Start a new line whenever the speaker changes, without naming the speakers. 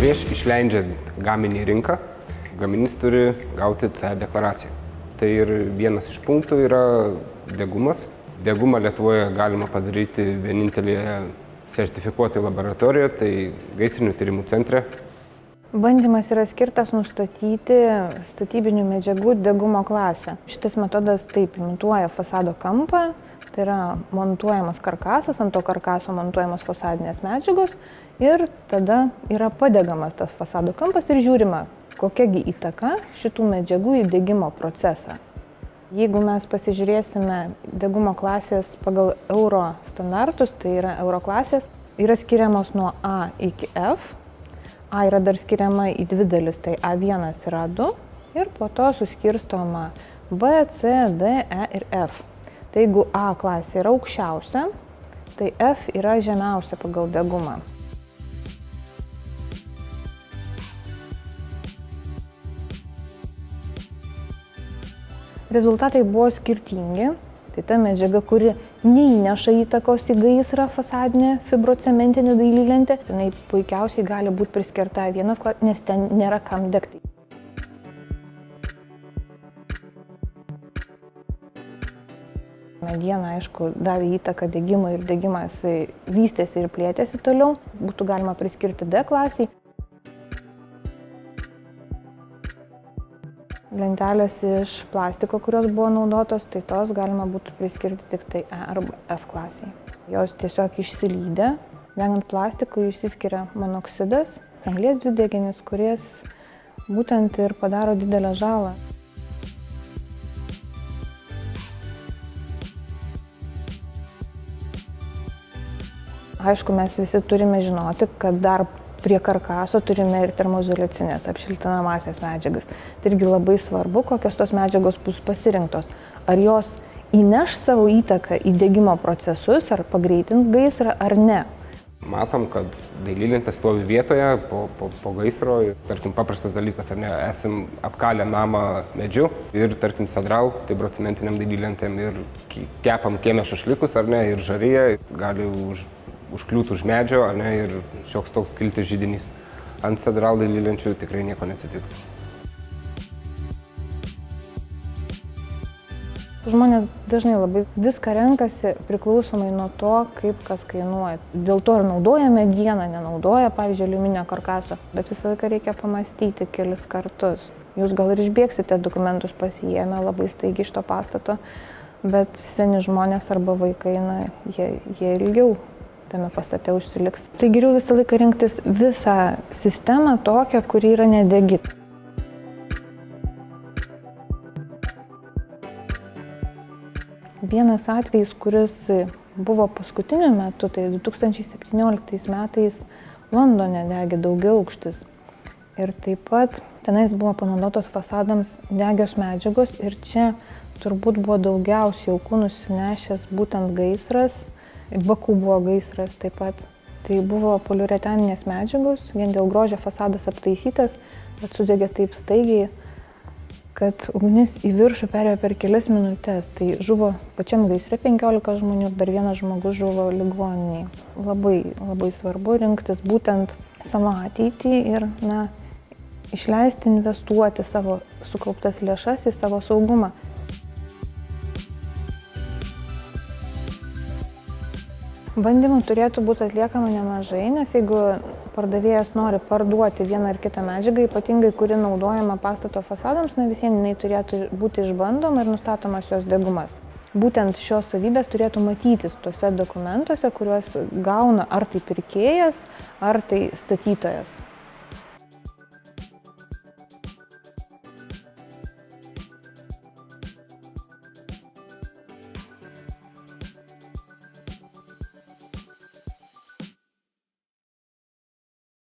Prieš išleidžiant gaminį į rinką, gaminys turi gauti CE deklaraciją. Tai ir vienas iš punktų yra degumas. Degumą Lietuvoje galima padaryti vienintelėje sertifikuotoje laboratorijoje, tai gaisrinių tyrimų centre.
Bandymas yra skirtas nustatyti statybinių medžiagų degumo klasę. Šitas metodas taip imituoja fasado kampą, tai yra montuojamas karkasas, ant to karkaso montuojamos fasadinės medžiagos ir tada yra padegamas tas fasado kampas ir žiūrima, kokiagi įtaka šitų medžiagų į degimo procesą. Jeigu mes pasižiūrėsime degumo klasės pagal euro standartus, tai yra euro klasės, yra skiriamos nuo A iki F. A yra dar skiriama į dvi dalis, tai A1 ir A2 ir po to suskirstoma B, C, D, E ir F. Tai jeigu A klasė yra aukščiausia, tai F yra žemiausia pagal degumą. Rezultatai buvo skirtingi. Tai ta medžiaga, kuri neįneša įtakos į gaisrą, fasadinė fibrocementinė dailylentė, jinai puikiausiai gali būti priskirta A1 klasei, nes ten nėra kam degti. Mediena, aišku, davė įtaką degimui ir degimas vystėsi ir plėtėsi toliau. Būtų galima priskirti D klasiai. Lentelės iš plastiko, kurios buvo naudotos, tai tos galima būtų priskirti tik tai E arba F klasiai. Jos tiesiog išsilydė. Degant plastikui išsiskiria monoksidas, anglies dvideginis, kuris būtent ir padaro didelę žalą. Aišku, mes visi turime žinoti, kad dar prie karkaso turime ir termoizoliacinės apšiltinamąsias medžiagas. Tai irgi labai svarbu, kokios tos medžiagos bus pasirinktos. Ar jos įneš savo įtaką į degimo procesus, ar pagreitins gaisrą, ar ne.
Matom, kad dailylentė stovi vietoje po gaisro. Tarkim, paprastas dalykas, ar ne, esam apkalę namą medžiu ir, tarkim, sadral, fibrocementiniam dailylentėm ir kepam kieme šašlikus, ar ne, ir žarija gali užkliūti už medžio, ar ne, ir šioks toks kilti židinys. Ant sadral dailylenčių tikrai nieko neatsitiks.
Žmonės dažnai labai viską renkasi priklausomai nuo to, kaip kas kainuoja. Dėl to ir naudoja medieną, nenaudoja, pavyzdžiui, aliuminio karkaso, bet visą laiką reikia pamastyti kelis kartus. Jūs gal ir išbėgsite dokumentus pasiėmę labai staigiai iš to pastato, bet seni žmonės arba vaikai, jie ilgiau tame pastate užsiliks. Tai geriau visą laiką rinktis visą sistemą tokią, kuri yra nedegi. Vienas atvejis, kuris buvo paskutiniu metu, tai 2017 metais Londone degė daugiaaukštis. Ir taip pat tenais buvo panaudotos fasadams degios medžiagos ir čia turbūt buvo daugiausiai aukų nusinešęs būtent gaisras. Bakų buvo gaisras taip pat. Tai buvo poliureteninės medžiagos, vien dėl grožio fasadas aptaisytas, bet sudegė taip staigiai, kad ugnis į viršų perėjo per kelias minutės. Tai žuvo pačiam gaisre 15 žmonių ir dar vienas žmogus žuvo ligoninėje. Labai svarbu rinktis būtent savo ateitį ir išleisti, investuoti savo sukauptas lėšas į savo saugumą. Bandymų turėtų būti atliekama nemažai, nes jeigu pardavėjas nori parduoti vieną ar kitą medžiagą, ypatingai kuri naudojama pastato fasadams, visiems jinai turėtų būti išbandoma ir nustatomas jos degumas. Būtent šios savybės turėtų matytis tuose dokumentuose, kuriuos gauna ar tai pirkėjas, ar tai statytojas.